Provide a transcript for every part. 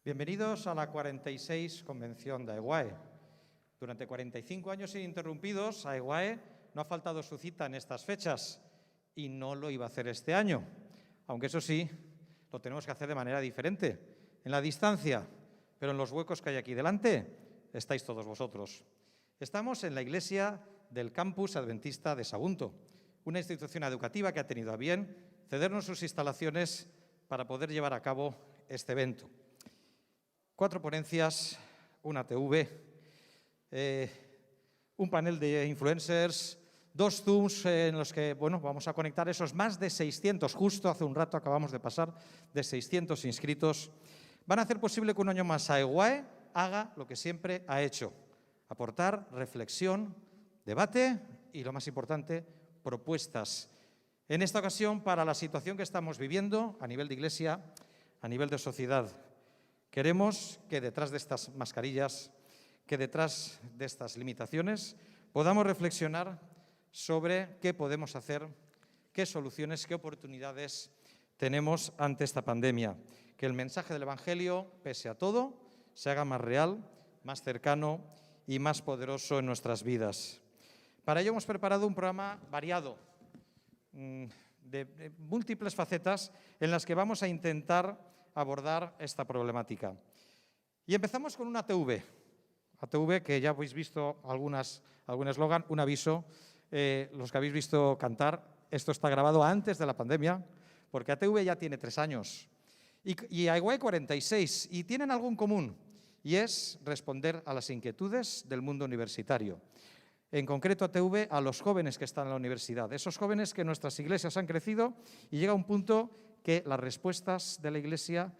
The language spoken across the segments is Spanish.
Bienvenidos a la 46 Convención de AEWAE. Durante 45 años ininterrumpidos, AEWAE no ha faltado su cita en estas fechas y no lo iba a hacer este año, aunque eso sí, lo tenemos que hacer de manera diferente, en la distancia, pero en los huecos que hay aquí delante estáis todos vosotros. Estamos en la iglesia del Campus Adventista de Sagunto, una institución educativa que ha tenido a bien cedernos sus instalaciones para poder llevar a cabo este evento. 4 ponencias, una TV, un panel de influencers, 2 Zooms en los que vamos a conectar esos más de 600, justo hace un rato acabamos de pasar de 600 inscritos, van a hacer posible que un año más AEWAE haga lo que siempre ha hecho, aportar reflexión, debate y, lo más importante, propuestas. En esta ocasión, para la situación que estamos viviendo a nivel de Iglesia, a nivel de sociedad, queremos que detrás de estas mascarillas, que detrás de estas limitaciones, podamos reflexionar sobre qué podemos hacer, qué soluciones, qué oportunidades tenemos ante esta pandemia. Que el mensaje del Evangelio, pese a todo, se haga más real, más cercano y más poderoso en nuestras vidas. Para ello hemos preparado un programa variado, de múltiples facetas en las que vamos a intentar abordar esta problemática. Y empezamos con una ATV que ya habéis visto algún eslogan, un aviso, los que habéis visto cantar, esto está grabado antes de la pandemia, porque ATV ya tiene 3 años, y AEWAE 46, y tienen algo en común, y es responder a las inquietudes del mundo universitario. En concreto, ATV a los jóvenes que están en la universidad, esos jóvenes que en nuestras iglesias han crecido y llega un punto que las respuestas de la Iglesia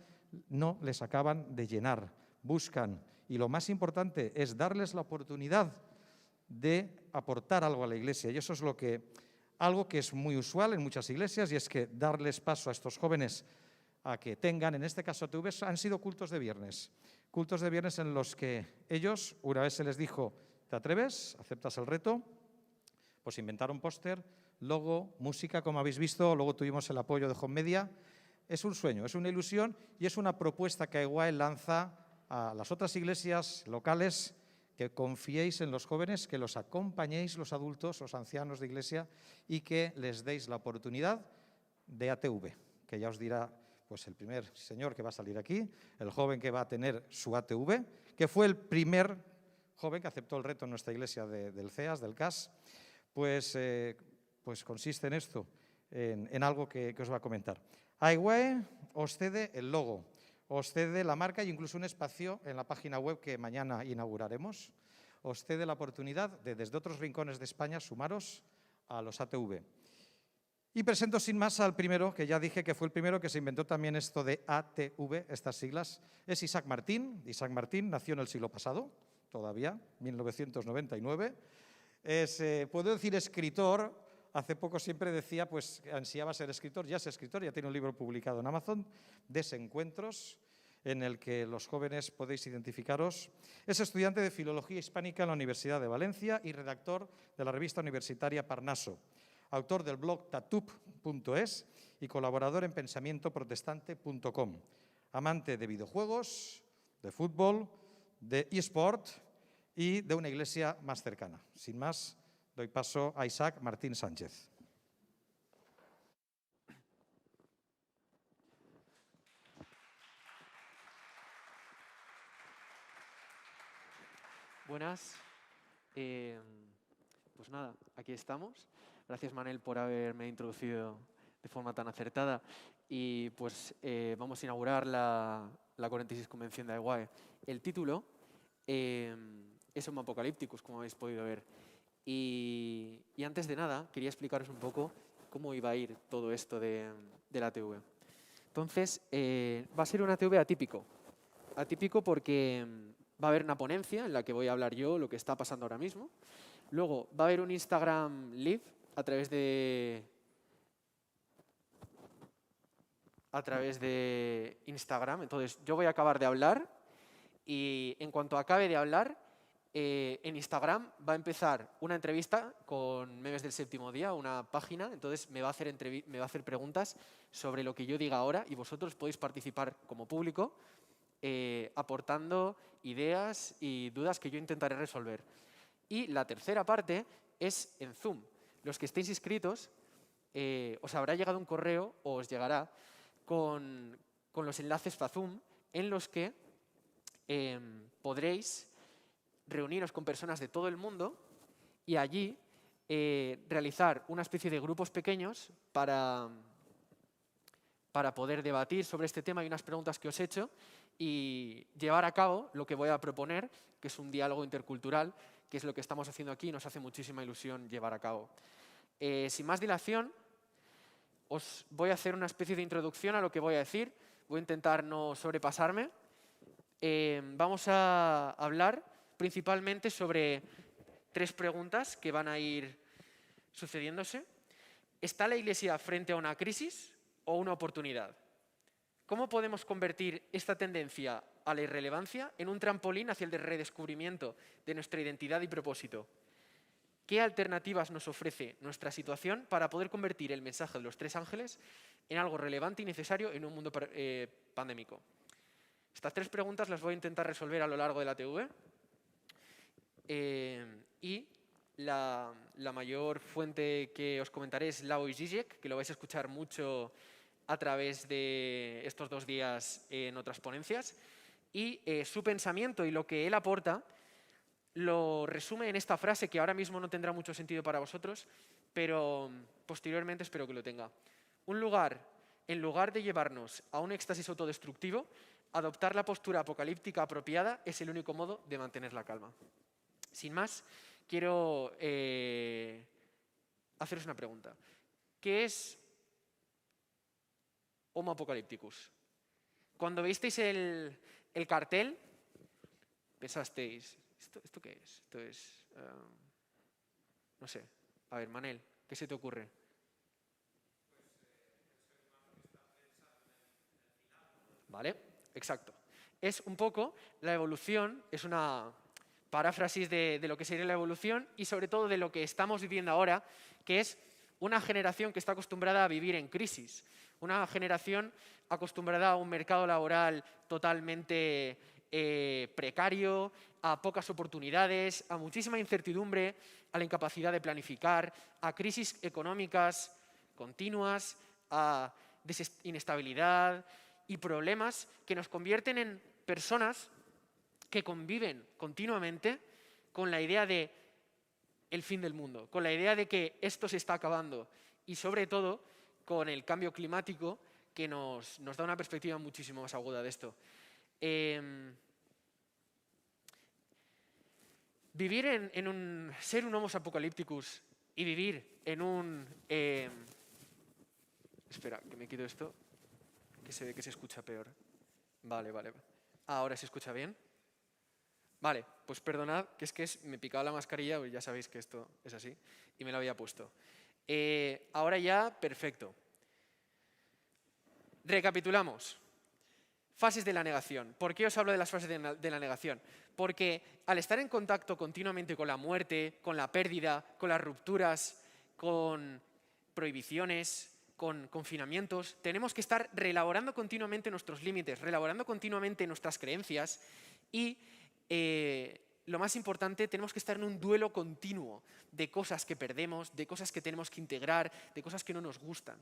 no les acaban de llenar, buscan, y lo más importante es darles la oportunidad de aportar algo a la Iglesia. Y eso es algo que es muy usual en muchas iglesias, y es que darles paso a estos jóvenes a que tengan, en este caso ATV, han sido cultos de viernes en los que ellos, una vez se les dijo, ¿te atreves? ¿Aceptas el reto? Pues inventaron póster, logo, música, como habéis visto, luego tuvimos el apoyo de Home Media. Es un sueño, es una ilusión y es una propuesta que AEWAE lanza a las otras iglesias locales, que confiéis en los jóvenes, que los acompañéis los adultos, los ancianos de iglesia, y que les deis la oportunidad de ATV, que ya os dirá pues el primer señor que va a salir aquí, el joven que va a tener su ATV, que fue el primer joven que aceptó el reto en nuestra iglesia del CEAS, del CAS, pues consiste en esto, en algo que os va a comentar. AEWAE os cede el logo, os cede la marca e incluso un espacio en la página web que mañana inauguraremos. Os cede la oportunidad de, desde otros rincones de España, sumaros a los ATV. Y presento sin más al primero, que ya dije que fue el primero que se inventó también esto de ATV, estas siglas. Es Isaac Martín. Isaac Martín nació en el siglo pasado, todavía, 1999. Puedo decir escritor. Hace poco siempre decía, pues ansiaba ser escritor, ya es escritor, ya tiene un libro publicado en Amazon, Desencuentros, en el que los jóvenes podéis identificaros. Es estudiante de Filología Hispánica en la Universidad de Valencia y redactor de la revista universitaria Parnaso, autor del blog tatup.es y colaborador en pensamientoprotestante.com, amante de videojuegos, de fútbol, de eSport y de una iglesia más cercana. Sin más, doy paso a Isaac Martín Sánchez. Buenas. Pues nada, aquí estamos. Gracias, Manel, por haberme introducido de forma tan acertada. Y pues vamos a inaugurar la 46 Convención de AEWAE. El título es Homo Apocalípticus, como habéis podido ver. Y antes de nada, quería explicaros un poco cómo iba a ir todo esto de la ATV. Entonces, va a ser una ATV atípico. Atípico porque va a haber una ponencia en la que voy a hablar yo lo que está pasando ahora mismo. Luego va a haber un Instagram Live a través de Instagram. Entonces, yo voy a acabar de hablar y en cuanto acabe de hablar, en Instagram va a empezar una entrevista con Memes del Séptimo Día, una página. Entonces me va a hacer preguntas sobre lo que yo diga ahora y vosotros podéis participar como público aportando ideas y dudas que yo intentaré resolver. Y la tercera parte es en Zoom. Los que estéis inscritos, os habrá llegado un correo o os llegará con los enlaces para Zoom en los que podréis reuniros con personas de todo el mundo y allí realizar una especie de grupos pequeños para poder debatir sobre este tema y unas preguntas que os he hecho y llevar a cabo lo que voy a proponer, que es un diálogo intercultural, que es lo que estamos haciendo aquí y nos hace muchísima ilusión llevar a cabo. Sin más dilación, os voy a hacer una especie de introducción a lo que voy a decir. Voy a intentar no sobrepasarme. Vamos a hablar principalmente sobre 3 preguntas que van a ir sucediéndose. ¿Está la Iglesia frente a una crisis o una oportunidad? ¿Cómo podemos convertir esta tendencia a la irrelevancia en un trampolín hacia el redescubrimiento de nuestra identidad y propósito? ¿Qué alternativas nos ofrece nuestra situación para poder convertir el mensaje de los 3 ángeles en algo relevante y necesario en un mundo pandémico? Estas 3 preguntas las voy a intentar resolver a lo largo de la TV. Y la mayor fuente que os comentaré es Slavoj Žižek, que lo vais a escuchar mucho a través de estos 2 días en otras ponencias. Y su pensamiento y lo que él aporta lo resume en esta frase que ahora mismo no tendrá mucho sentido para vosotros, pero posteriormente espero que lo tenga. En lugar de llevarnos a un éxtasis autodestructivo, adoptar la postura apocalíptica apropiada es el único modo de mantener la calma. Sin más, quiero haceros una pregunta. ¿Qué es Homo Apocalypticus? Cuando visteis el cartel, pensasteis, ¿esto qué es? Esto es, no sé. A ver, Manel, ¿qué se te ocurre? ¿Vale? Exacto. Es un poco la evolución, es una paráfrasis de lo que sería la evolución y sobre todo de lo que estamos viviendo ahora, que es una generación que está acostumbrada a vivir en crisis, una generación acostumbrada a un mercado laboral totalmente precario, a pocas oportunidades, a muchísima incertidumbre, a la incapacidad de planificar, a crisis económicas continuas, a inestabilidad y problemas que nos convierten en personas que conviven continuamente con la idea de el fin del mundo, con la idea de que esto se está acabando y sobre todo con el cambio climático que nos da una perspectiva muchísimo más aguda de esto. Vivir ser un Homo Apocalypticus y vivir en un... espera, que me quito esto, que se ve que se escucha peor. Vale. Ahora se escucha bien. Vale, pues perdonad, que me picaba la mascarilla, pues ya sabéis que esto es así, y me lo había puesto. Ahora ya, perfecto. Recapitulamos. Fases de la negación. ¿Por qué os hablo de las fases de la negación? Porque al estar en contacto continuamente con la muerte, con la pérdida, con las rupturas, con prohibiciones, con confinamientos, tenemos que estar reelaborando continuamente nuestros límites, reelaborando continuamente nuestras creencias y lo más importante, tenemos que estar en un duelo continuo de cosas que perdemos, de cosas que tenemos que integrar, de cosas que no nos gustan.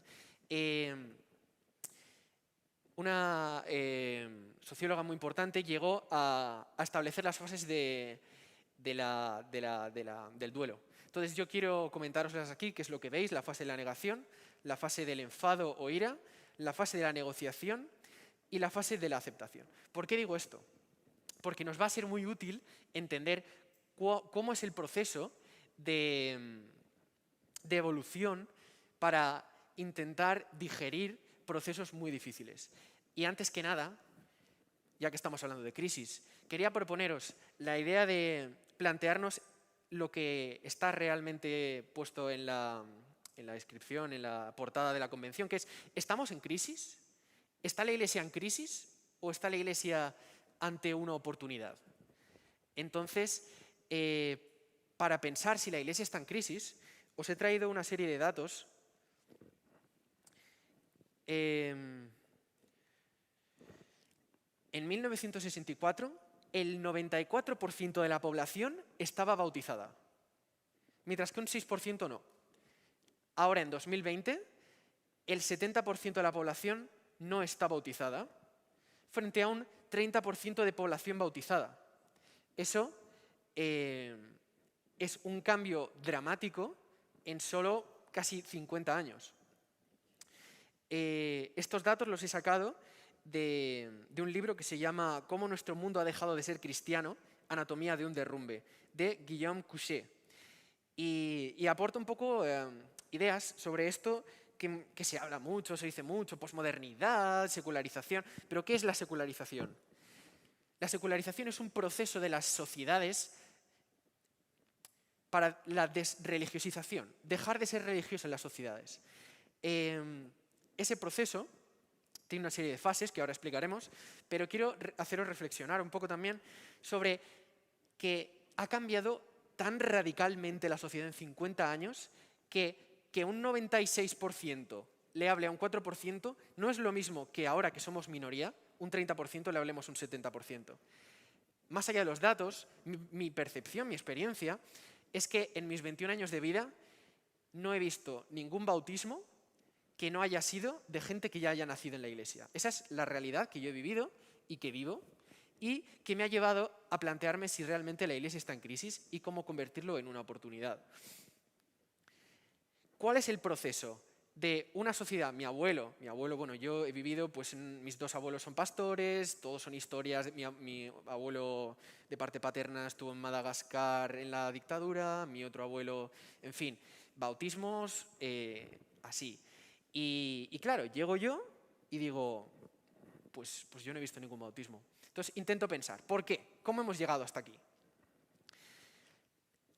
Una socióloga muy importante llegó a establecer las fases del duelo. Entonces yo quiero comentároslas aquí, que es lo que veis, la fase de la negación, la fase del enfado o ira, la fase de la negociación y la fase de la aceptación. ¿Por qué digo esto? Porque nos va a ser muy útil entender cómo es el proceso de evolución para intentar digerir procesos muy difíciles. Y antes que nada, ya que estamos hablando de crisis, quería proponeros la idea de plantearnos lo que está realmente puesto en la descripción, en la portada de la convención, que es, ¿estamos en crisis? ¿Está la Iglesia en crisis? ¿O está la Iglesia ante una oportunidad? Entonces, para pensar si la Iglesia está en crisis, os he traído una serie de datos En 1964, el 94% de la población estaba bautizada, mientras que un 6% no. Ahora, en 2020, el 70% de la población no está bautizada, frente a un 30% de población bautizada. Eso es un cambio dramático en solo casi 50 años. Estos datos los he sacado de un libro que se llama «Cómo nuestro mundo ha dejado de ser cristiano, anatomía de un derrumbe», de Guillaume Couchet. Y aporta un poco ideas sobre esto que se habla mucho, se dice mucho, posmodernidad, secularización. ¿Pero qué es la secularización? La secularización es un proceso de las sociedades para la desreligiosización, dejar de ser religioso en las sociedades. Ese proceso tiene una serie de fases que ahora explicaremos, pero quiero haceros reflexionar un poco también sobre que ha cambiado tan radicalmente la sociedad en 50 años que un 96% le hable a un 4% no es lo mismo que ahora que somos minoría, un 30% le hablemos un 70%. Más allá de los datos, mi percepción, mi experiencia, es que en mis 21 años de vida no he visto ningún bautismo que no haya sido de gente que ya haya nacido en la Iglesia. Esa es la realidad que yo he vivido y que vivo y que me ha llevado a plantearme si realmente la Iglesia está en crisis y cómo convertirlo en una oportunidad. ¿Cuál es el proceso de una sociedad? Mi abuelo, bueno, yo he vivido, pues mis dos abuelos son pastores, todos son historias. Mi abuelo de parte paterna estuvo en Madagascar en la dictadura, mi otro abuelo, en fin, bautismos, así. Y claro, llego yo y digo, pues yo no he visto ningún bautismo. Entonces intento pensar, ¿por qué? ¿Cómo hemos llegado hasta aquí?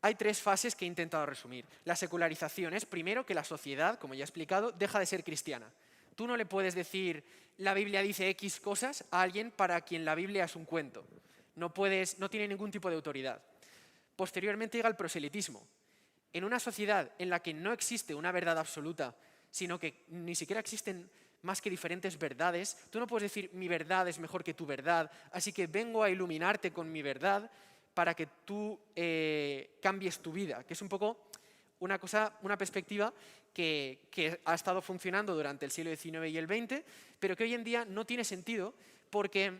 Hay tres fases que he intentado resumir. La secularización es, primero, que la sociedad, como ya he explicado, deja de ser cristiana. Tú no le puedes decir, la Biblia dice X cosas a alguien para quien la Biblia es un cuento. No tiene ningún tipo de autoridad. Posteriormente llega el proselitismo. En una sociedad en la que no existe una verdad absoluta, sino que ni siquiera existen más que diferentes verdades, tú no puedes decir, mi verdad es mejor que tu verdad, así que vengo a iluminarte con mi verdad para que tú cambies tu vida, que es un poco una perspectiva que ha estado funcionando durante el siglo XIX y el XX, pero que hoy en día no tiene sentido porque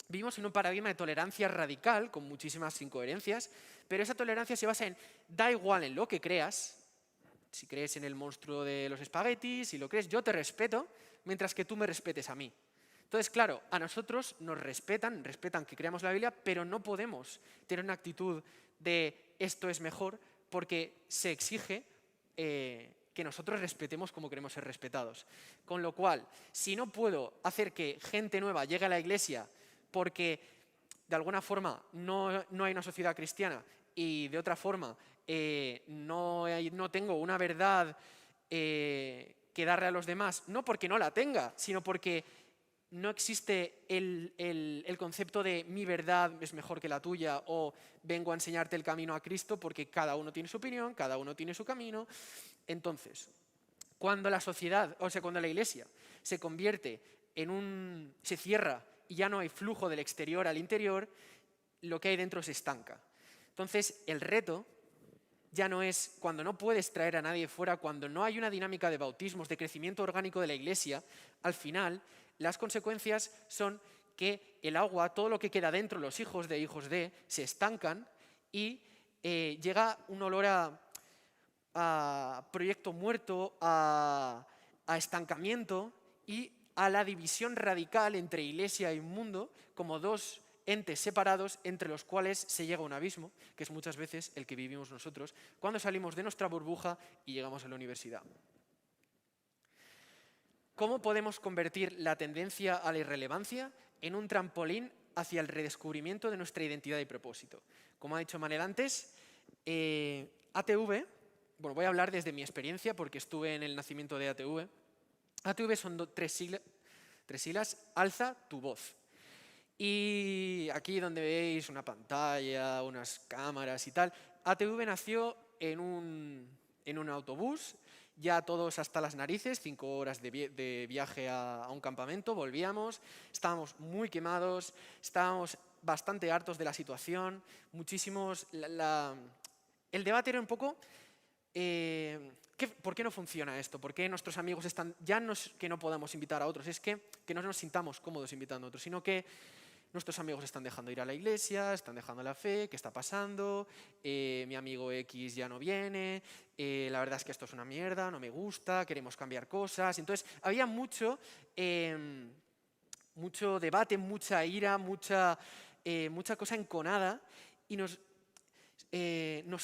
vivimos en un paradigma de tolerancia radical, con muchísimas incoherencias, pero esa tolerancia se basa en, da igual en lo que creas, si crees en el monstruo de los espaguetis, si lo crees, yo te respeto, mientras que tú me respetes a mí. Entonces, claro, a nosotros nos respetan que creamos la Biblia, pero no podemos tener una actitud de esto es mejor porque se exige que nosotros respetemos como queremos ser respetados. Con lo cual, si no puedo hacer que gente nueva llegue a la Iglesia porque de alguna forma no hay una sociedad cristiana y de otra forma no tengo una verdad que darle a los demás, no porque no la tenga, sino porque no existe el concepto de mi verdad es mejor que la tuya o vengo a enseñarte el camino a Cristo, porque cada uno tiene su opinión, cada uno tiene su camino. Entonces, cuando la sociedad, cuando la Iglesia se convierte se cierra y ya no hay flujo del exterior al interior, lo que hay dentro se estanca. Entonces, el reto ya no es cuando no puedes traer a nadie fuera, cuando no hay una dinámica de bautismos, de crecimiento orgánico de la Iglesia, al final las consecuencias son que el agua, todo lo que queda dentro, los hijos de, se estancan y llega un olor a proyecto muerto, a estancamiento y a la división radical entre Iglesia y mundo como dos entes separados entre los cuales se llega a un abismo, que es muchas veces el que vivimos nosotros cuando salimos de nuestra burbuja y llegamos a la universidad. ¿Cómo podemos convertir la tendencia a la irrelevancia en un trampolín hacia el redescubrimiento de nuestra identidad y propósito? Como ha dicho Manel antes, ATV, bueno, voy a hablar desde mi experiencia porque estuve en el nacimiento de ATV. ATV son tres siglas, alza tu voz. Y aquí donde veis una pantalla, unas cámaras y tal, ATV nació en un autobús ya todos hasta las narices, 5 horas de viaje a un campamento, volvíamos, estábamos muy quemados, estábamos bastante hartos de la situación, muchísimos... el debate era un poco... ¿por qué no funciona esto? ¿Por qué nuestros amigos están...? Ya no es que no podamos invitar a otros, es que no nos sintamos cómodos invitando a otros, sino que nuestros amigos están dejando de ir a la iglesia, están dejando la fe, ¿qué está pasando? Mi amigo X ya no viene, la verdad es que esto es una mierda, no me gusta, queremos cambiar cosas. Entonces, había mucho debate, mucha ira, mucha cosa enconada y nos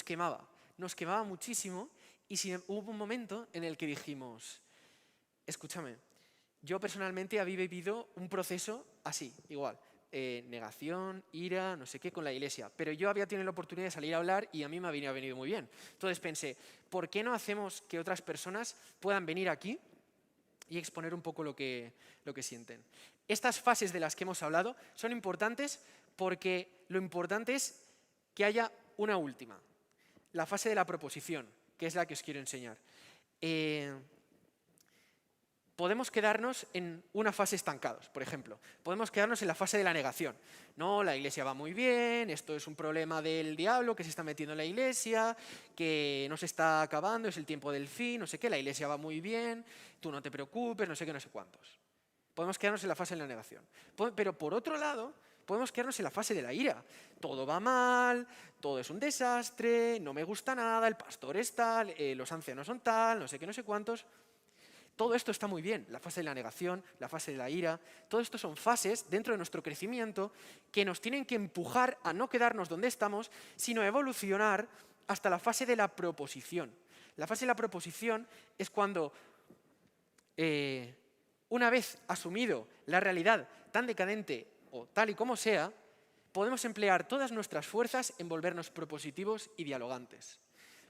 quemaba muchísimo. Y hubo un momento en el que dijimos, escúchame, yo personalmente había vivido un proceso así, igual, negación, ira, no sé qué, con la iglesia, pero yo había tenido la oportunidad de salir a hablar y a mí me había venido muy bien. Entonces pensé, ¿por qué no hacemos que otras personas puedan venir aquí y exponer un poco lo que sienten? Estas fases de las que hemos hablado son importantes porque lo importante es que haya una última, la fase de la proposición, que es la que os quiero enseñar. Podemos quedarnos en una fase estancados, por ejemplo. Podemos quedarnos en la fase de la negación. No, la iglesia va muy bien, esto es un problema del diablo que se está metiendo en la iglesia, que no se está acabando, es el tiempo del fin, no sé qué, la iglesia va muy bien, tú no te preocupes, no sé qué, no sé cuántos. Podemos quedarnos en la fase de la negación. Pero por otro lado, podemos quedarnos en la fase de la ira. Todo va mal, todo es un desastre, no me gusta nada, el pastor es tal, los ancianos son tal, no sé qué, no sé cuántos. Todo esto está muy bien, la fase de la negación, la fase de la ira, todo esto son fases dentro de nuestro crecimiento que nos tienen que empujar a no quedarnos donde estamos, sino a evolucionar hasta la fase de la proposición. La fase de la proposición es cuando, una vez asumido la realidad tan decadente o tal y como sea, podemos emplear todas nuestras fuerzas en volvernos propositivos y dialogantes.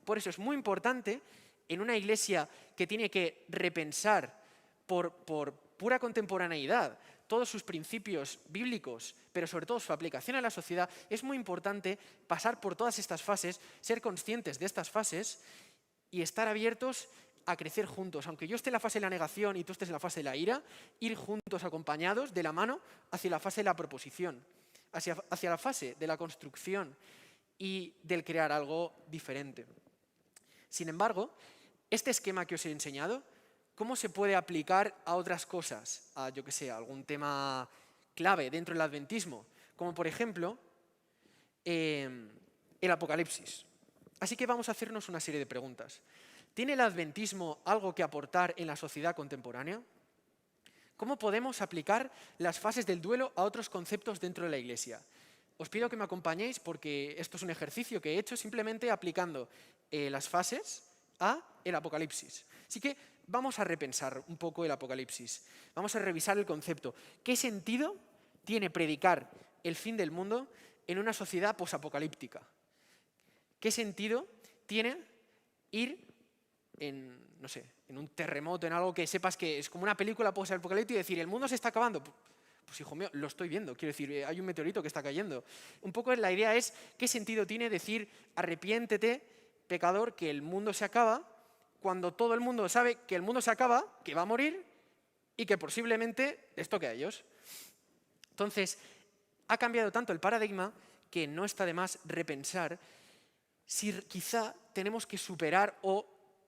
Por eso es muy importante, en una iglesia que tiene que repensar por pura contemporaneidad todos sus principios bíblicos, pero sobre todo su aplicación a la sociedad, es muy importante pasar por todas estas fases, ser conscientes de estas fases y estar abiertos a crecer juntos. Aunque yo esté en la fase de la negación y tú estés en la fase de la ira, ir juntos, acompañados, de la mano, hacia la fase de la proposición, hacia la fase de la construcción y del crear algo diferente. Sin embargo, este esquema que os he enseñado, ¿cómo se puede aplicar a otras cosas? A, yo qué sé, algún tema clave dentro del adventismo, como por ejemplo el Apocalipsis. Así que vamos a hacernos una serie de preguntas. ¿Tiene el adventismo algo que aportar en la sociedad contemporánea? ¿Cómo podemos aplicar las fases del duelo a otros conceptos dentro de la iglesia? Os pido que me acompañéis porque esto es un ejercicio que he hecho simplemente aplicando las fases a el Apocalipsis. Así que vamos a repensar un poco el Apocalipsis. Vamos a revisar el concepto. ¿Qué sentido tiene predicar el fin del mundo en una sociedad posapocalíptica? ¿Qué sentido tiene ir en, no sé, en un terremoto, en algo que sepas que es como una película posapocalíptica y decir, el mundo se está acabando? Pues hijo mío, lo estoy viendo, quiero decir, hay un meteorito que está cayendo. Un poco la idea es, ¿qué sentido tiene decir, arrepiéntete, pecador, que el mundo se acaba, cuando todo el mundo sabe que el mundo se acaba, que va a morir y que posiblemente les toque a ellos? Entonces, ha cambiado tanto el paradigma que no está de más repensar si quizá tenemos que superar o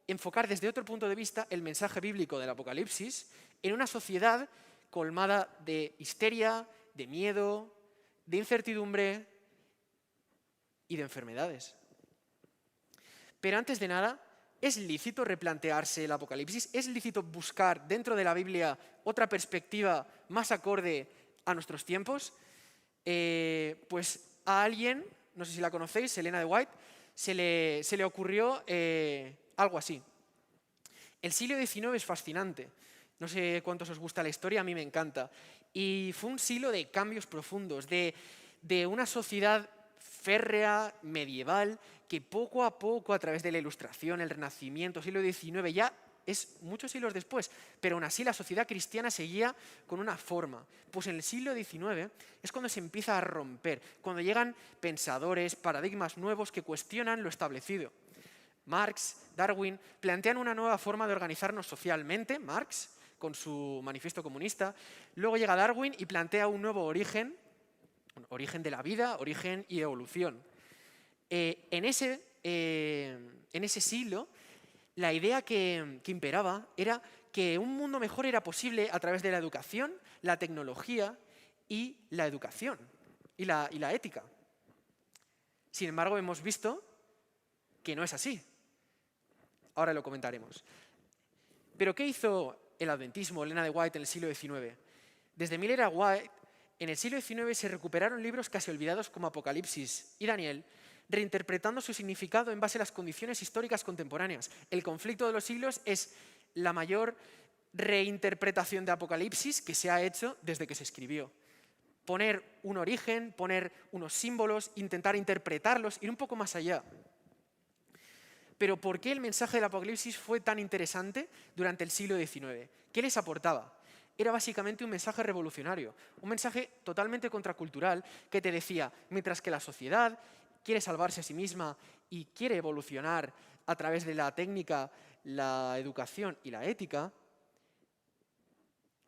enfocar desde otro punto de vista el mensaje bíblico del Apocalipsis en una sociedad colmada de histeria, de miedo, de incertidumbre y de enfermedades. Pero antes de nada, ¿es lícito replantearse el Apocalipsis? ¿Es lícito buscar dentro de la Biblia otra perspectiva más acorde a nuestros tiempos? Pues a alguien, no sé si la conocéis, Elena de White, se le ocurrió algo así. El siglo XIX es fascinante. No sé cuántos os gusta la historia, a mí me encanta. Y fue un siglo de cambios profundos, de una sociedad férrea, medieval, que poco a poco, a través de la Ilustración, el Renacimiento, siglo XIX, ya es muchos siglos después, pero aún así la sociedad cristiana seguía con una forma. Pues en el siglo XIX es cuando se empieza a romper, cuando llegan pensadores, paradigmas nuevos que cuestionan lo establecido. Marx, Darwin, plantean una nueva forma de organizarnos socialmente, Marx, con su manifiesto comunista. Luego llega Darwin y plantea un nuevo origen de la vida, origen y evolución. En ese siglo, la idea que imperaba era que un mundo mejor era posible a través de la educación, la tecnología y la educación y la ética. Sin embargo, hemos visto que no es así. Ahora lo comentaremos. Pero ¿qué hizo el adventismo, Elena de White, en el siglo XIX? Desde Miller a White, en el siglo XIX se recuperaron libros casi olvidados como Apocalipsis y Daniel, reinterpretando su significado en base a las condiciones históricas contemporáneas. El conflicto de los siglos es la mayor reinterpretación de Apocalipsis que se ha hecho desde que se escribió. Poner un origen, poner unos símbolos, intentar interpretarlos, ir un poco más allá. Pero ¿por qué el mensaje del Apocalipsis fue tan interesante durante el siglo XIX? ¿Qué les aportaba? Era básicamente un mensaje revolucionario, un mensaje totalmente contracultural que te decía, mientras que la sociedad quiere salvarse a sí misma y quiere evolucionar a través de la técnica, la educación y la ética,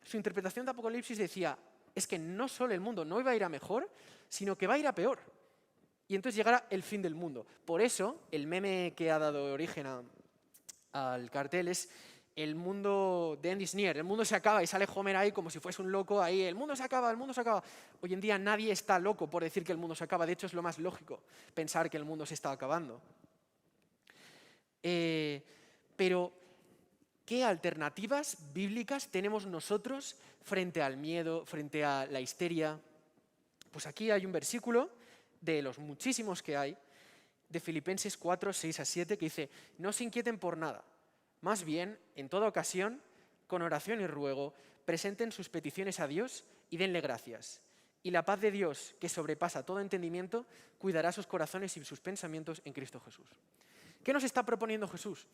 su interpretación de Apocalipsis decía, es que no solo el mundo no iba a ir a mejor, sino que va a ir a peor. Y entonces llegará el fin del mundo. Por eso, el meme que ha dado origen al cartel es el mundo de End is near. El mundo se acaba y sale Homer ahí como si fuese un loco ahí. El mundo se acaba, el mundo se acaba. Hoy en día nadie está loco por decir que el mundo se acaba. De hecho, es lo más lógico pensar que el mundo se está acabando. Pero, ¿qué alternativas bíblicas tenemos nosotros frente al miedo, frente a la histeria? Pues aquí hay un versículo de los muchísimos que hay, de Filipenses 4, 6 a 7, que dice, no se inquieten por nada, más bien, en toda ocasión, con oración y ruego, presenten sus peticiones a Dios y denle gracias. Y la paz de Dios, que sobrepasa todo entendimiento, cuidará sus corazones y sus pensamientos en Cristo Jesús. ¿Qué nos está proponiendo Jesús?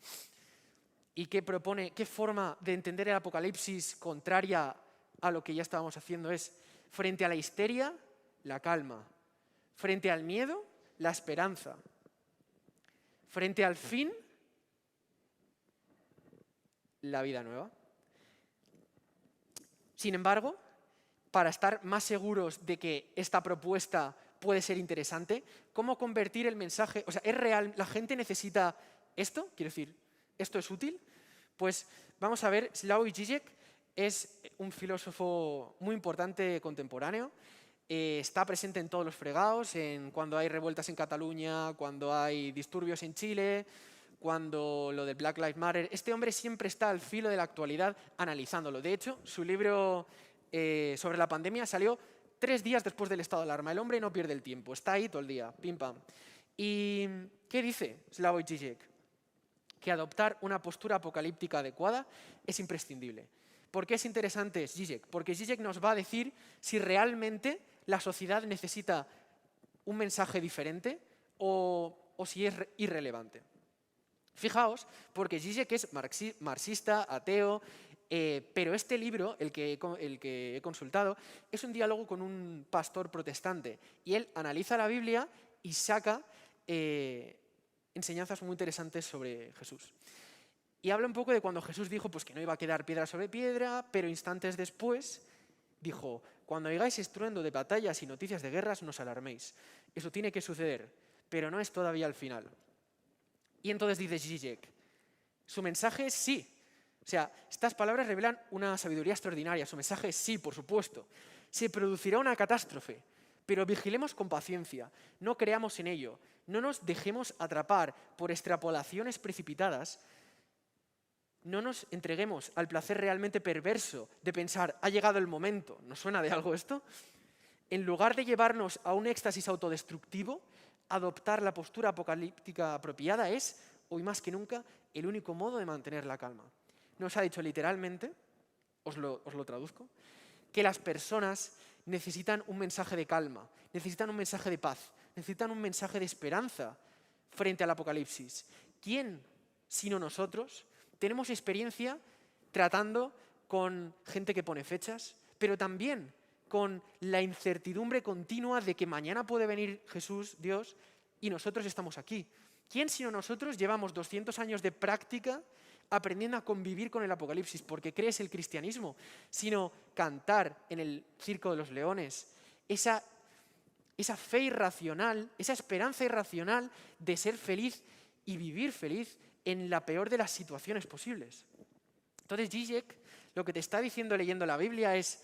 ¿Y qué forma de entender el Apocalipsis contraria a lo que ya estábamos haciendo es, frente a la histeria, la calma, frente al miedo, la esperanza, frente al fin, la vida nueva? Sin embargo, para estar más seguros de que esta propuesta puede ser interesante, ¿cómo convertir el mensaje? O sea, ¿es real? ¿La gente necesita esto? Quiero decir, ¿esto es útil? Pues vamos a ver, Slavoj Žižek es un filósofo muy importante contemporáneo. Está presente en todos los fregados, cuando hay revueltas en Cataluña, cuando hay disturbios en Chile, cuando lo del Black Lives Matter. Este hombre siempre está al filo de la actualidad analizándolo. De hecho, su libro sobre la pandemia salió 3 días después del estado de alarma. El hombre no pierde el tiempo, está ahí todo el día, pim pam. ¿Y qué dice Slavoj Žižek? Que adoptar una postura apocalíptica adecuada es imprescindible. ¿Por qué es interesante Žižek? Porque Žižek nos va a decir si realmente la sociedad necesita un mensaje diferente o si es irrelevante. Fijaos, porque Žižek es marxista, ateo, pero este libro, el que he consultado, es un diálogo con un pastor protestante y él analiza la Biblia y saca enseñanzas muy interesantes sobre Jesús. Y habla un poco de cuando Jesús dijo pues, que no iba a quedar piedra sobre piedra, pero instantes después dijo, cuando oigáis estruendo de batallas y noticias de guerras, no os alarméis. Eso tiene que suceder, pero no es todavía el final. Y entonces dice Žižek, su mensaje es sí. O sea, estas palabras revelan una sabiduría extraordinaria. Su mensaje es sí, por supuesto. Se producirá una catástrofe, pero vigilemos con paciencia, no creamos en ello, no nos dejemos atrapar por extrapolaciones precipitadas, no nos entreguemos al placer realmente perverso de pensar, ha llegado el momento. ¿Nos suena de algo esto? En lugar de llevarnos a un éxtasis autodestructivo, adoptar la postura apocalíptica apropiada es, hoy más que nunca, el único modo de mantener la calma. Nos ha dicho literalmente, os lo traduzco, que las personas necesitan un mensaje de calma, necesitan un mensaje de paz, necesitan un mensaje de esperanza frente al apocalipsis. ¿Quién, sino nosotros, tenemos experiencia tratando con gente que pone fechas, pero también con la incertidumbre continua de que mañana puede venir Jesús, Dios, y nosotros estamos aquí. ¿Quién sino nosotros llevamos 200 años de práctica aprendiendo a convivir con el apocalipsis? Porque crees el cristianismo, sino cantar en el circo de los leones, esa fe irracional, esa esperanza irracional de ser feliz y vivir feliz en la peor de las situaciones posibles. Entonces Zizek lo que te está diciendo leyendo la Biblia es: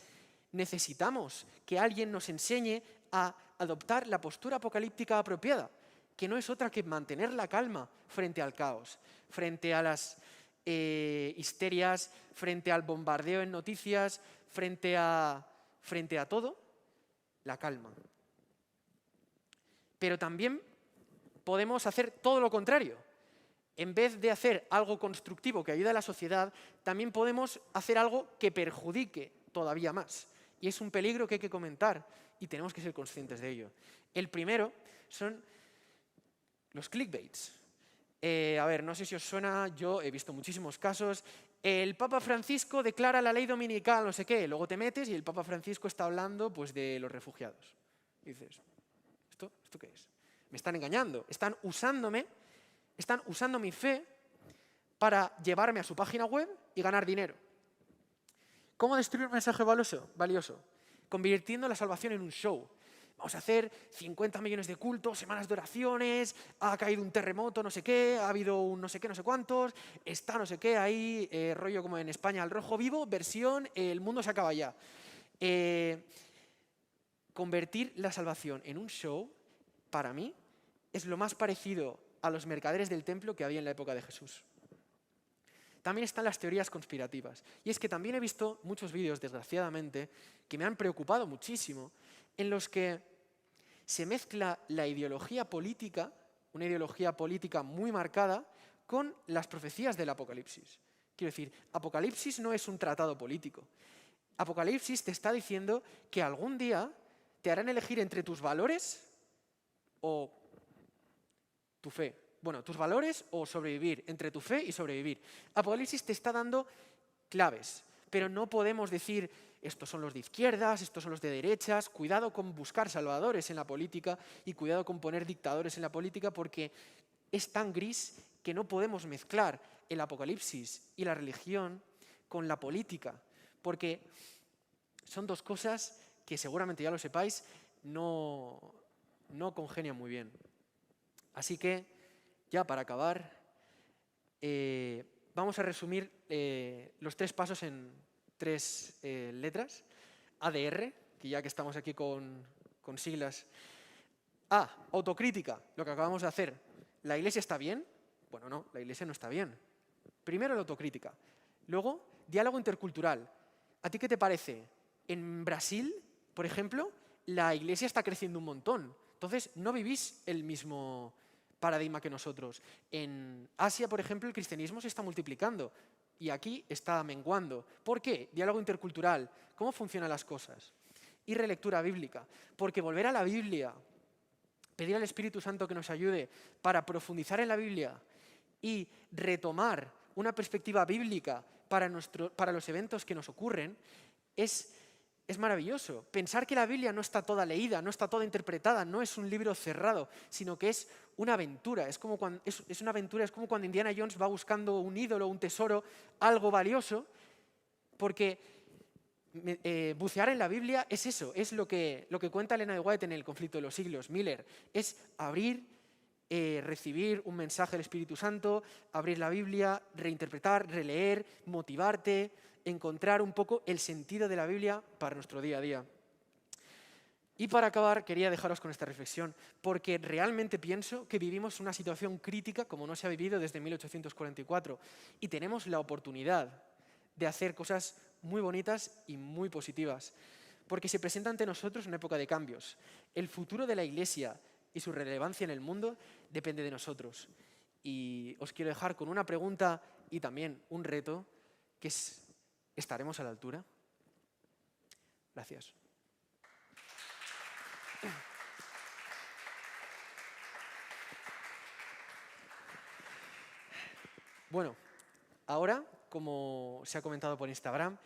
necesitamos que alguien nos enseñe a adoptar la postura apocalíptica apropiada, que no es otra que mantener la calma frente al caos, frente a las histerias, frente al bombardeo en noticias, frente a todo, la calma. Pero también podemos hacer todo lo contrario. En vez de hacer algo constructivo que ayude a la sociedad, también podemos hacer algo que perjudique todavía más. Y es un peligro que hay que comentar y tenemos que ser conscientes de ello. El primero son los clickbaits. A ver, no sé si os suena, yo he visto muchísimos casos. El Papa Francisco declara la ley dominical, no sé qué. Luego te metes y el Papa Francisco está hablando pues, de los refugiados. Y dices, ¿esto qué es? Me están engañando, están usando mi fe para llevarme a su página web y ganar dinero. ¿Cómo destruir un mensaje valioso? Convirtiendo la salvación en un show. Vamos a hacer 50 millones de cultos, semanas de oraciones, ha caído un terremoto, no sé qué, ha habido un no sé qué, no sé cuántos, está no sé qué ahí, rollo como en España, al rojo vivo, versión, el mundo se acaba ya. Convertir la salvación en un show, para mí, es lo más parecido a los mercaderes del templo que había en la época de Jesús. También están las teorías conspirativas. Y es que también he visto muchos vídeos, desgraciadamente, que me han preocupado muchísimo, en los que se mezcla la ideología política, una ideología política muy marcada, con las profecías del Apocalipsis. Quiero decir, Apocalipsis no es un tratado político. Apocalipsis te está diciendo que algún día te harán elegir entre tus valores o tu fe. Bueno, tus valores o sobrevivir, entre tu fe y sobrevivir. Apocalipsis te está dando claves, pero no podemos decir estos son los de izquierdas, estos son los de derechas. Cuidado con buscar salvadores en la política y cuidado con poner dictadores en la política, porque es tan gris que no podemos mezclar el Apocalipsis y la religión con la política, porque son dos cosas que seguramente ya lo sepáis, no congenian muy bien. Así que, ya para acabar, vamos a resumir los 3 pasos en 3 letras. ADR, que ya que estamos aquí con siglas. A, autocrítica, lo que acabamos de hacer. ¿La Iglesia está bien? Bueno, no, la Iglesia no está bien. Primero la autocrítica. Luego, diálogo intercultural. ¿A ti qué te parece? En Brasil, por ejemplo, la Iglesia está creciendo un montón. Entonces, no vivís el mismo paradigma que nosotros. En Asia, por ejemplo, el cristianismo se está multiplicando y aquí está menguando. ¿Por qué? Diálogo intercultural. ¿Cómo funcionan las cosas? Y relectura bíblica. Porque volver a la Biblia, pedir al Espíritu Santo que nos ayude para profundizar en la Biblia y retomar una perspectiva bíblica para los eventos que nos ocurren, es maravilloso. Pensar que la Biblia no está toda leída, no está toda interpretada, no es un libro cerrado, sino que es una aventura. Es como cuando Indiana Jones va buscando un ídolo, un tesoro, algo valioso, porque bucear en la Biblia es eso, es lo que cuenta Elena de White en El conflicto de los siglos, Miller, es abrir, recibir un mensaje del Espíritu Santo, abrir la Biblia, reinterpretar, releer, motivarte, encontrar un poco el sentido de la Biblia para nuestro día a día. Y para acabar, quería dejaros con esta reflexión, porque realmente pienso que vivimos una situación crítica como no se ha vivido desde 1844 y tenemos la oportunidad de hacer cosas muy bonitas y muy positivas, porque se presenta ante nosotros una época de cambios. El futuro de la Iglesia y su relevancia en el mundo depende de nosotros. Y os quiero dejar con una pregunta y también un reto, que es: ¿estaremos a la altura? Gracias. Bueno, ahora, como se ha comentado por Instagram,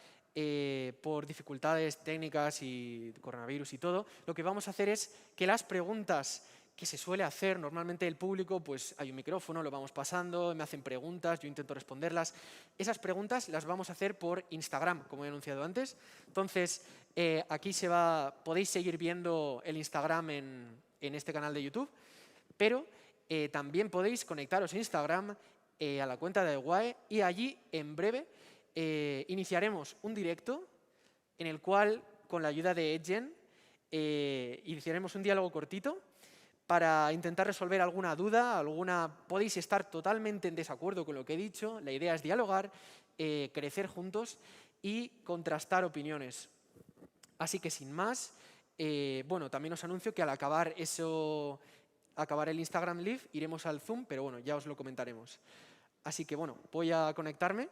por dificultades técnicas y coronavirus y todo, lo que vamos a hacer es que las preguntas que se suele hacer. Normalmente el público, pues hay un micrófono, lo vamos pasando, me hacen preguntas, yo intento responderlas. Esas preguntas las vamos a hacer por Instagram, como he anunciado antes. Entonces, aquí podéis seguir viendo el Instagram en este canal de YouTube, pero también podéis conectaros a Instagram, a la cuenta de iWae, y allí en breve iniciaremos un directo en el cual, con la ayuda de Edgen, iniciaremos un diálogo cortito para intentar resolver alguna duda, podéis estar totalmente en desacuerdo con lo que he dicho. La idea es dialogar, crecer juntos y contrastar opiniones. Así que sin más, bueno, también os anuncio que al acabar el Instagram Live iremos al Zoom, pero bueno, ya os lo comentaremos. Así que bueno, voy a conectarme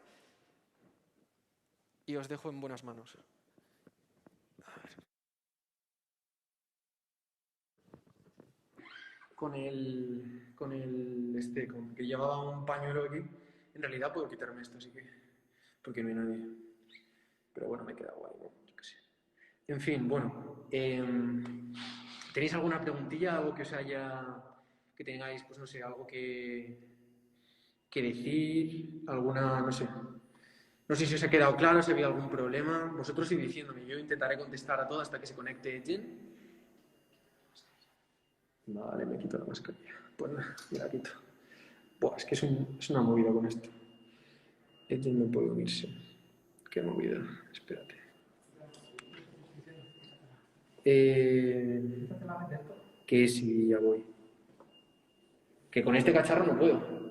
y os dejo en buenas manos. Con que llevaba un pañuelo aquí, en realidad puedo quitarme esto, así que, porque no hay nadie. Pero bueno, me queda guay, ¿no? Yo qué sé. En fin, bueno, ¿tenéis alguna preguntilla, algo que que tengáis, pues no sé, algo que decir, alguna, no sé. No sé si os ha quedado claro, si había algún problema. Vosotros id diciéndome, yo intentaré contestar a todo hasta que se conecte Jen. Vale, me quito la mascarilla. Pues nada, me la quito. Buah, es que es una movida con esto. Jen no puede unirse. Qué movida. Espérate. Que sí, ya voy. Que con este cacharro no puedo.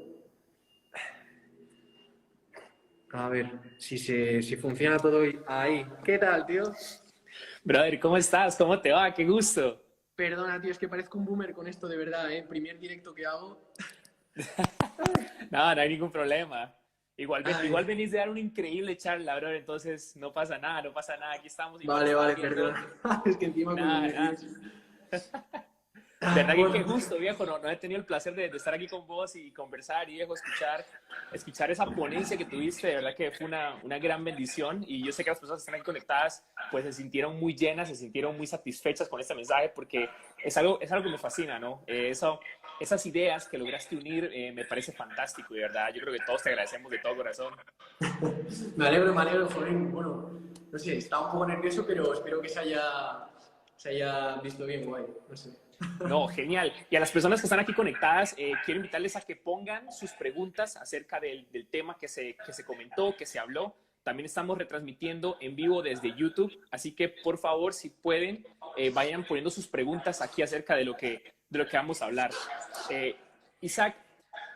A ver, si funciona todo ahí. ¿Qué tal, tío? Brother, ¿cómo estás? ¿Cómo te va? ¡Qué gusto! Perdona, tío, es que parezco un boomer con esto, de verdad, ¿eh? Primer directo que hago. No, no hay ningún problema. Igual venís de dar una increíble charla, brother, entonces no pasa nada, no pasa nada. Aquí estamos igual. Vale, viendo. perdona. Es que encima con los nervios. ¿Verdad que qué gusto, viejo? No he tenido el placer de estar aquí con vos y conversar y, viejo, escuchar esa ponencia que tuviste. De verdad que fue una gran bendición y yo sé que las personas que están aquí conectadas pues se sintieron muy llenas, se sintieron muy satisfechas con este mensaje porque es algo que me fascina, ¿no? Esas ideas que lograste unir me parece fantástico, de verdad. Yo creo que todos te agradecemos de todo corazón. Me alegro, joder. Bueno, no sé, estaba un poco nervioso, pero espero que se haya visto bien, guay. No sé. No, genial. Y a las personas que están aquí conectadas, quiero invitarles a que pongan sus preguntas acerca del tema que se comentó, que se habló. También estamos retransmitiendo en vivo desde YouTube, así que por favor, si pueden, vayan poniendo sus preguntas aquí acerca de lo que vamos a hablar. Isaac,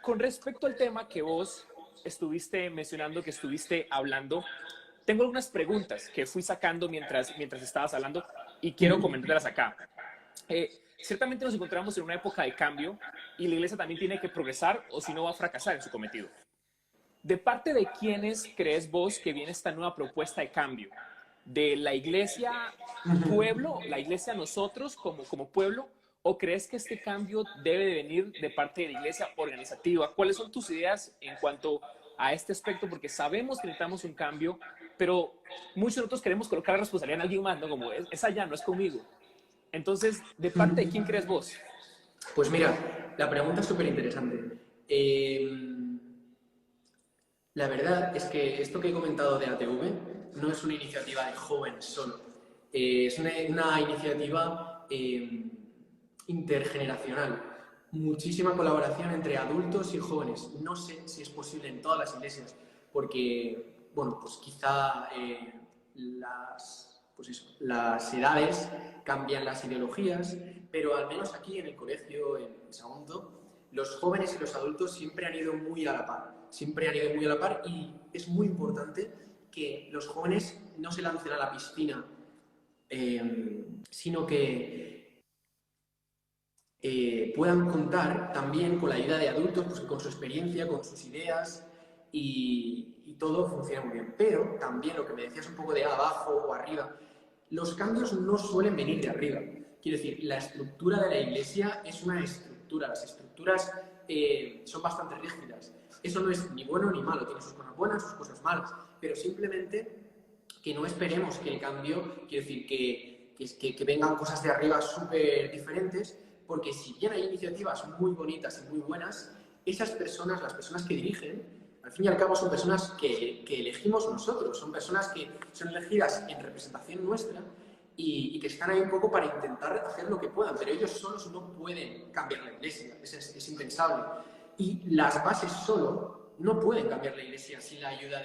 con respecto al tema que vos estuviste mencionando, que estuviste hablando, tengo algunas preguntas que fui sacando mientras estabas hablando y quiero comentártelas acá. Ciertamente nos encontramos en una época de cambio y la iglesia también tiene que progresar o si no va a fracasar en su cometido. ¿De parte de quiénes crees vos que viene esta nueva propuesta de cambio? ¿De la iglesia pueblo, la iglesia nosotros como pueblo? ¿O crees que este cambio debe de venir de parte de la iglesia organizativa? ¿Cuáles son tus ideas en cuanto a este aspecto? Porque sabemos que necesitamos un cambio, pero muchos de nosotros queremos colocar la responsabilidad en alguien más, ¿no? Como es allá, no es conmigo. Entonces, ¿de parte de quién crees vos? Pues mira, la pregunta es súper interesante. La verdad es que esto que he comentado de ATV no es una iniciativa de jóvenes solo. Es una iniciativa intergeneracional. Muchísima colaboración entre adultos y jóvenes. No sé si es posible en todas las iglesias, porque, bueno, pues quizá las edades cambian las ideologías, pero al menos aquí en el colegio, en Sagunto, los jóvenes y los adultos siempre han ido muy a la par. Siempre han ido muy a la par y es muy importante que los jóvenes no se lancen a la piscina, sino que puedan contar también con la ayuda de adultos, pues, con su experiencia, con sus ideas y todo funciona muy bien. Pero también lo que me decías un poco de abajo o arriba, los cambios no suelen venir de arriba. Quiero decir, la estructura de la iglesia es una estructura. Las estructuras son bastante rígidas. Eso no es ni bueno ni malo, tiene sus cosas buenas, sus cosas malas, pero simplemente que no esperemos que el cambio, quiero decir, que vengan cosas de arriba súper diferentes, porque si bien hay iniciativas muy bonitas y muy buenas, esas personas, las personas que dirigen, al fin y al cabo son personas que elegimos nosotros, son personas que son elegidas en representación nuestra y que están ahí un poco para intentar hacer lo que puedan, pero ellos solos no pueden cambiar la iglesia, es impensable. Y las bases solo no pueden cambiar la iglesia sin la ayuda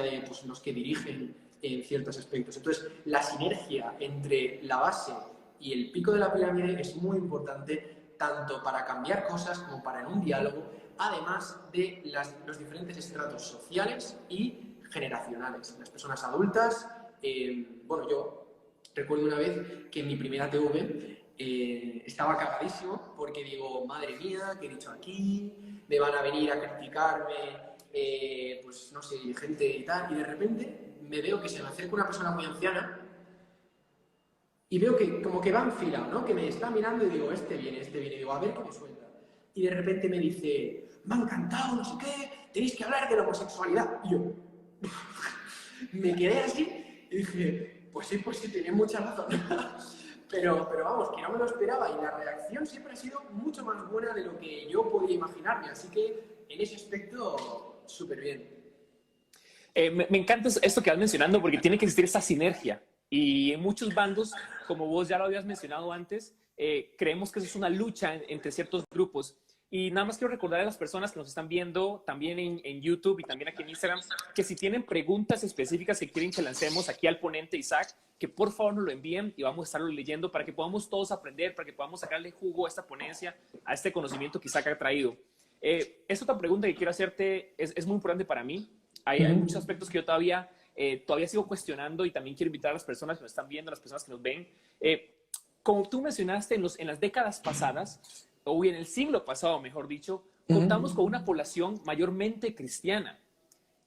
de pues, los que dirigen en ciertos aspectos. Entonces, la sinergia entre la base y el pico de la pirámide es muy importante tanto para cambiar cosas como para en un diálogo, además de los diferentes estratos sociales y generacionales. Las personas adultas, bueno, yo recuerdo una vez que en mi primera TV estaba cagadísimo porque digo, madre mía, ¿qué he dicho aquí? Me van a venir a criticarme, pues no sé, gente y tal, y de repente me veo que se me acerca una persona muy anciana y veo que como que va enfilado, ¿no? Que me está mirando y digo, este viene, digo, a ver qué me suelta. Y de repente me dice, me ha encantado, no sé qué, tenéis que hablar de la homosexualidad. Y yo me quedé así y dije, pues sí, tiene mucha razón. Pero vamos, que no me lo esperaba y la reacción siempre ha sido mucho más buena de lo que yo podía imaginarme. Así que en ese aspecto, súper bien. Me encanta esto que vas mencionando porque tiene que existir esta sinergia. Y en muchos bandos, como vos ya lo habías mencionado antes, creemos que eso es una lucha entre ciertos grupos. Y nada más quiero recordar a las personas que nos están viendo también en YouTube y también aquí en Instagram, que si tienen preguntas específicas que quieren que lancemos aquí al ponente Isaac, que por favor nos lo envíen y vamos a estarlo leyendo para que podamos todos aprender, para que podamos sacarle jugo a esta ponencia, a este conocimiento que Isaac ha traído. Esta otra pregunta que quiero hacerte es muy importante para mí. Hay muchos aspectos que yo todavía sigo cuestionando y también quiero invitar a las personas que nos están viendo, a las personas que nos ven. Como tú mencionaste, en las décadas pasadas, o en el siglo pasado, mejor dicho, contamos con una población mayormente cristiana.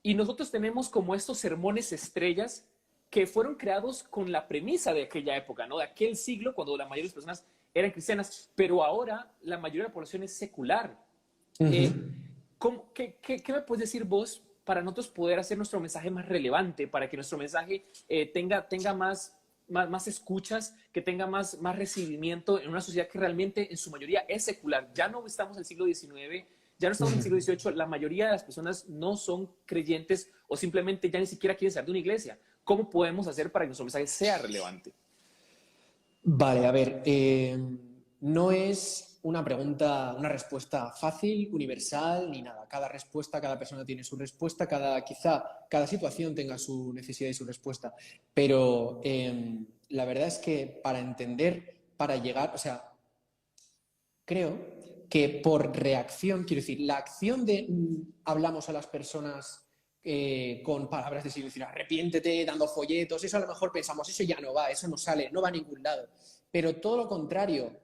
Y nosotros tenemos como estos sermones estrellas que fueron creados con la premisa de aquella época, ¿no? De aquel siglo, cuando la mayoría de las personas eran cristianas, pero ahora la mayoría de la población es secular. ¿Qué me puedes decir vos para nosotros poder hacer nuestro mensaje más relevante, para que nuestro mensaje tenga más escuchas, que tenga más recibimiento en una sociedad que realmente en su mayoría es secular? Ya no estamos en el siglo XIX, ya no estamos en el siglo XVIII, la mayoría de las personas no son creyentes o simplemente ya ni siquiera quieren ser de una iglesia. ¿Cómo podemos hacer para que nuestro mensaje sea relevante? Vale, a ver, no es una pregunta, una respuesta fácil, universal, ni nada. Cada respuesta, cada persona tiene su respuesta, quizá cada situación tenga su necesidad y su respuesta. Pero la verdad es que para entender, para llegar, o sea, creo que por reacción, quiero decir, la acción de hablamos a las personas con palabras de siglo, decir, arrepiéntete, dando folletos, eso a lo mejor pensamos, eso ya no va, eso no sale, no va a ningún lado. Pero todo lo contrario,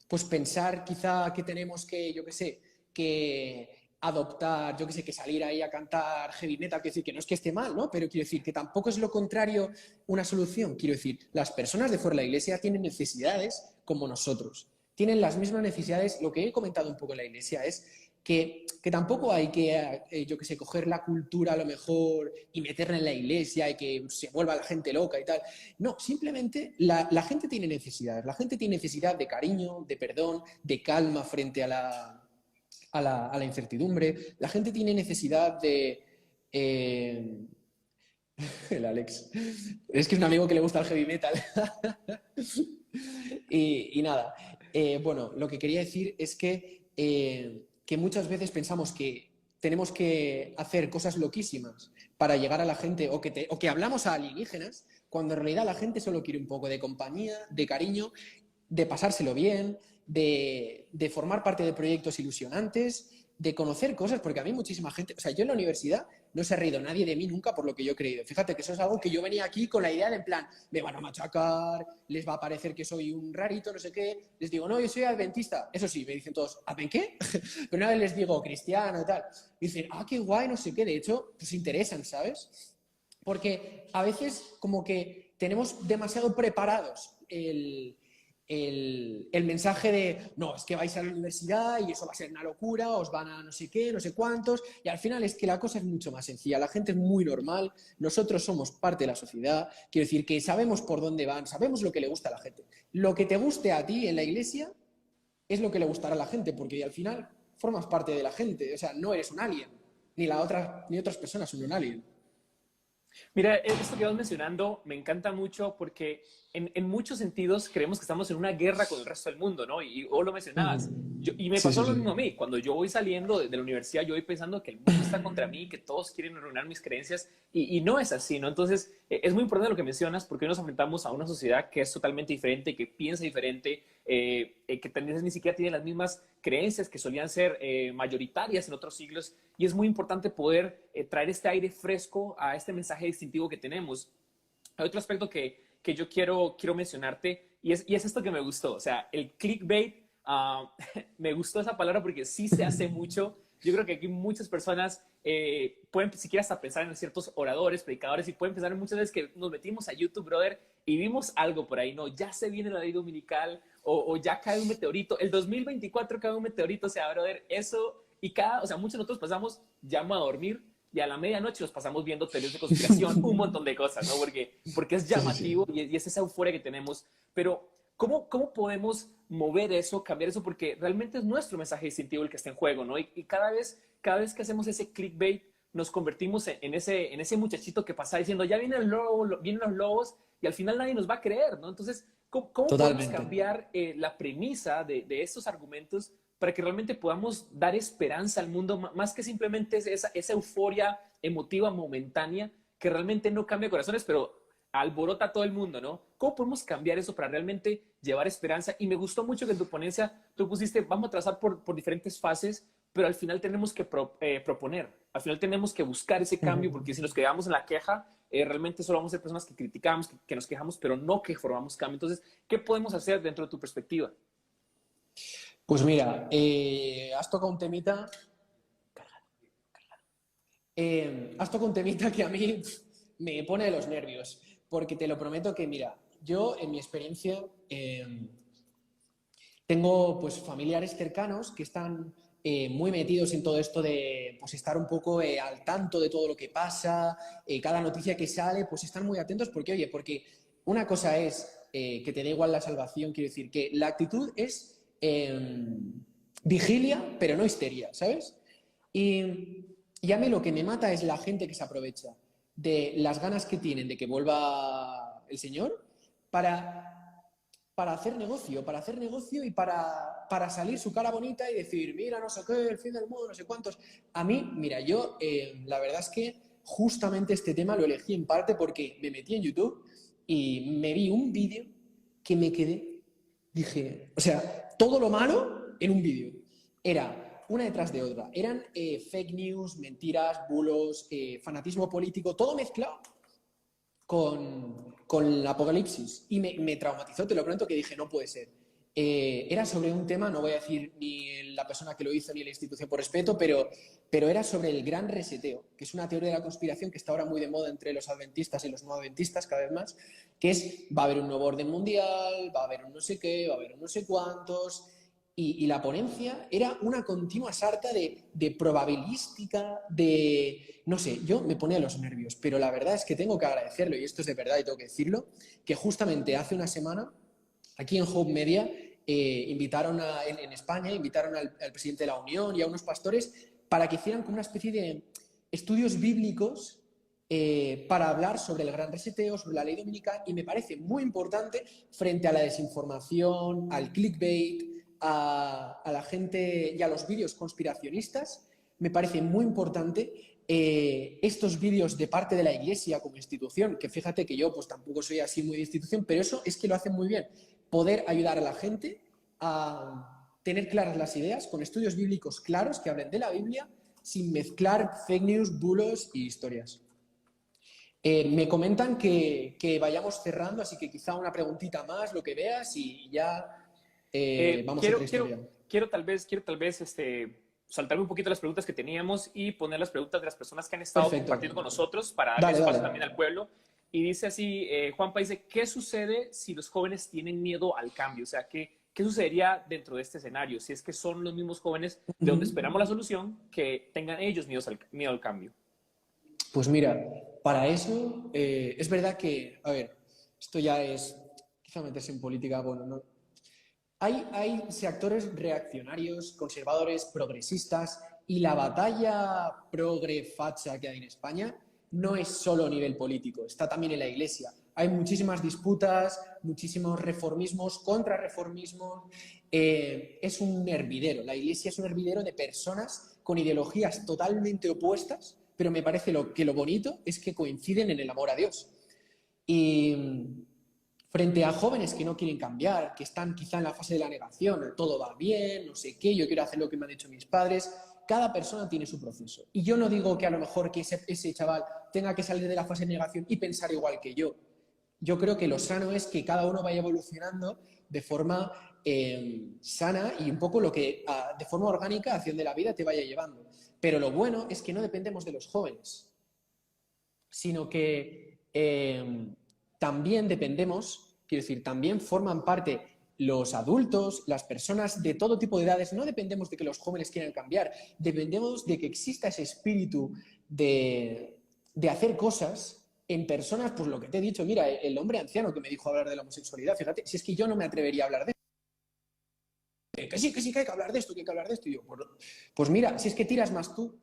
pues pensar quizá que tenemos que, yo qué sé, que adoptar, yo qué sé, que salir ahí a cantar heavy metal, quiero decir, que no es que esté mal, ¿no? Pero quiero decir que tampoco es lo contrario una solución. Quiero decir, las personas de fuera de la iglesia tienen necesidades como nosotros. Tienen las mismas necesidades. Lo que he comentado un poco en la iglesia es que tampoco hay que, yo qué sé, coger la cultura a lo mejor y meterla en la iglesia y que se vuelva la gente loca y tal. No, simplemente la gente tiene necesidades. La gente tiene necesidad de cariño, de perdón, de calma frente a la incertidumbre. La gente tiene necesidad de... el Alex. Es que es un amigo que le gusta el heavy metal. y nada. Bueno, lo que quería decir es que muchas veces pensamos que tenemos que hacer cosas loquísimas para llegar a la gente o que hablamos a alienígenas, cuando en realidad la gente solo quiere un poco de compañía, de cariño, de pasárselo bien, de formar parte de proyectos ilusionantes, de conocer cosas, porque a mí muchísima gente, o sea, yo en la universidad no se ha reído nadie de mí nunca por lo que yo he creído. Fíjate que eso es algo que yo venía aquí con la idea de en plan, me van a machacar, les va a parecer que soy un rarito, no sé qué. Les digo, no, yo soy adventista. Eso sí, me dicen todos, ¿adven qué? Pero una vez les digo cristiano y tal, dicen, qué guay, no sé qué. De hecho, pues interesan, ¿sabes? Porque a veces como que tenemos demasiado preparados el mensaje de no, es que vais a la universidad y eso va a ser una locura, os van a no sé qué, no sé cuántos, y al final es que la cosa es mucho más sencilla, la gente es muy normal, nosotros somos parte de la sociedad, quiero decir que sabemos por dónde van, sabemos lo que le gusta a la gente. Lo que te guste a ti en la iglesia es lo que le gustará a la gente, porque al final formas parte de la gente, o sea, no eres un alien, ni otras personas son un alien. Mira, esto que vas mencionando me encanta mucho porque en muchos sentidos creemos que estamos en una guerra con el resto del mundo, ¿no? Y vos lo mencionabas. Y me Sí, pasó sí, lo sí. mismo a mí. Cuando yo voy saliendo de la universidad, yo voy pensando que el mundo está contra mí, que todos quieren arruinar mis creencias y no es así, ¿no? Entonces, es muy importante lo que mencionas porque hoy nos enfrentamos a una sociedad que es totalmente diferente, que piensa diferente, que también ni siquiera tiene las mismas creencias que solían ser mayoritarias en otros siglos. Y es muy importante poder traer este aire fresco a este mensaje distintivo que tenemos. Hay otro aspecto que yo quiero mencionarte y es esto que me gustó. O sea, el clickbait, me gustó esa palabra porque sí se hace mucho. Yo creo que aquí muchas personas pueden siquiera hasta pensar en ciertos oradores, predicadores y pueden pensar en muchas veces que nos metimos a YouTube, brother, y vimos algo por ahí, ¿no? Ya se viene la ley dominical o ya cae un meteorito. El 2024 cae un meteorito, o sea, brother, eso... Y o sea, muchos de nosotros pasamos, llamo a dormir y a la medianoche nos pasamos viendo teorías de conspiración, un montón de cosas, ¿no? Porque es Sí, sí, sí. llamativo y es esa euforia que tenemos. Pero, ¿cómo podemos mover eso, cambiar eso? Porque realmente es nuestro mensaje distintivo el que está en juego, ¿no? Y cada vez que hacemos ese clickbait, nos convertimos en ese muchachito que pasa diciendo, ya viene el lobo, vienen los lobos, y al final nadie nos va a creer, ¿no? Entonces, ¿cómo podemos Totalmente. cambiar la premisa de estos argumentos para que realmente podamos dar esperanza al mundo, más que simplemente esa euforia emotiva momentánea que realmente no cambia corazones, pero alborota a todo el mundo, ¿no? ¿Cómo podemos cambiar eso para realmente llevar esperanza? Y me gustó mucho que en tu ponencia tú pusiste, vamos a trazar por diferentes fases, pero al final tenemos que proponer, al final tenemos que buscar ese cambio, porque si nos quedamos en la queja, realmente solo vamos a ser personas que criticamos, que nos quejamos, pero no que formamos cambio. Entonces, ¿qué podemos hacer dentro de tu perspectiva? Pues mira, has tocado un temita. Has tocado un temita que a mí me pone de los nervios. Porque te lo prometo que, mira, yo en mi experiencia tengo pues familiares cercanos que están muy metidos en todo esto de pues estar un poco al tanto de todo lo que pasa, cada noticia que sale, pues están muy atentos porque, oye, porque una cosa es que te da igual la salvación, quiero decir, que la actitud es vigilia, pero no histeria, ¿sabes? Y a mí lo que me mata es la gente que se aprovecha de las ganas que tienen de que vuelva el Señor para, para hacer negocio y para salir su cara bonita y decir, mira, no sé qué, el fin del mundo, no sé cuántos. A mí, mira, yo la verdad es que justamente este tema lo elegí en parte porque me metí en YouTube y me vi un vídeo que me quedé, dije, o sea, todo lo malo en un vídeo. Era una detrás de otra. Eran fake news, mentiras, bulos, fanatismo político, todo mezclado con el apocalipsis. Y me traumatizó, te lo pronto, que dije, no puede ser. Era sobre un tema, no voy a decir ni la persona que lo hizo ni la institución por respeto, pero era sobre el gran reseteo, que es una teoría de la conspiración que está ahora muy de moda entre los adventistas y los no adventistas cada vez más, que es, va a haber un nuevo orden mundial, va a haber un no sé qué, va a haber un no sé cuántos. Y la ponencia era una continua sarta de probabilística, de... No sé, yo me ponía los nervios, pero la verdad es que tengo que agradecerlo, y esto es de verdad y tengo que decirlo, que justamente hace una semana, aquí en Hope Media, en España, invitaron al presidente de la Unión y a unos pastores para que hicieran como una especie de estudios bíblicos para hablar sobre el gran reseteo, sobre la ley dominical, y me parece muy importante frente a la desinformación, al clickbait, a la gente y a los vídeos conspiracionistas, me parece muy importante estos vídeos de parte de la Iglesia como institución, que fíjate que yo pues tampoco soy así muy de institución, pero eso es que lo hacen muy bien, poder ayudar a la gente a tener claras las ideas con estudios bíblicos claros que hablen de la Biblia sin mezclar fake news, bulos y historias. Me comentan que vayamos cerrando, así que quizá una preguntita más, lo que veas, y ya vamos a otra historia. Quiero tal vez saltarme un poquito las preguntas que teníamos y poner las preguntas de las personas que han estado Perfecto. compartiendo con nosotros para darle Dale, espacio dale. también al pueblo. y dice así, Juanpa dice, ¿qué sucede si los jóvenes tienen miedo al cambio? O sea, ¿qué sucedería dentro de este escenario? Si es que son los mismos jóvenes de donde esperamos la solución, que tengan ellos miedo al cambio. Pues mira, para eso es verdad que, a ver, esto ya es quizá meterse en política, bueno, no. Hay sectores reaccionarios, conservadores, progresistas, y la batalla progre-facha que hay en España no es solo a nivel político, está también en la Iglesia. Hay muchísimas disputas, muchísimos reformismos, contrarreformismos. Es un hervidero. La Iglesia es un hervidero de personas con ideologías totalmente opuestas, pero me parece que lo bonito es que coinciden en el amor a Dios. Y frente a jóvenes que no quieren cambiar, que están quizá en la fase de la negación, todo va bien, no sé qué, yo quiero hacer lo que me han dicho mis padres, cada persona tiene su proceso. Y yo no digo que a lo mejor que ese chaval tenga que salir de la fase de negación y pensar igual que yo. Yo creo que lo sano es que cada uno vaya evolucionando de forma sana y un poco lo que de forma orgánica hacia donde la vida te vaya llevando. Pero lo bueno es que no dependemos de los jóvenes, sino que también dependemos, quiero decir, también forman parte los adultos, las personas de todo tipo de edades. No dependemos de que los jóvenes quieran cambiar, dependemos de que exista ese espíritu de hacer cosas en personas, pues lo que te he dicho, mira, el hombre anciano que me dijo hablar de la homosexualidad, fíjate, si es que yo no me atrevería a hablar de esto. Que sí, que hay que hablar de esto, que hay que hablar de esto. Y yo, pues mira, si es que tiras más tú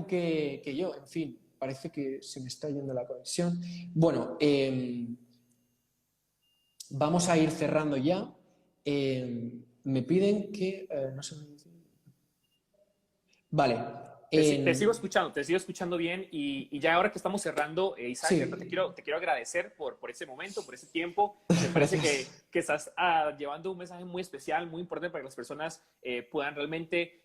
que yo, en fin. Parece que se me está yendo la conexión. Bueno, vamos a ir cerrando ya. Me piden que... no sé. Vale. Te sigo escuchando bien y ya ahora que estamos cerrando, Isaac, Sí. ¿cierto? Te quiero agradecer por ese momento, por ese tiempo. Me parece que estás llevando un mensaje muy especial, muy importante para que las personas puedan realmente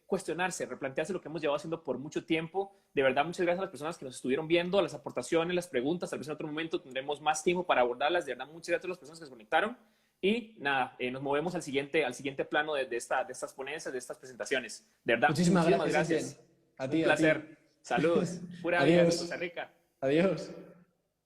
cuestionarse, replantearse lo que hemos llevado haciendo por mucho tiempo. De verdad, muchas gracias a las personas que nos estuvieron viendo, a las aportaciones, las preguntas. Tal vez en otro momento tendremos más tiempo para abordarlas. De verdad, muchas gracias a las personas que se conectaron. Y nada, nos movemos al siguiente plano de estas ponencias, de estas presentaciones. De verdad, muchísimas gracias. Un placer. Saludos. Pura vida, Adiós. Costa Rica. Adiós.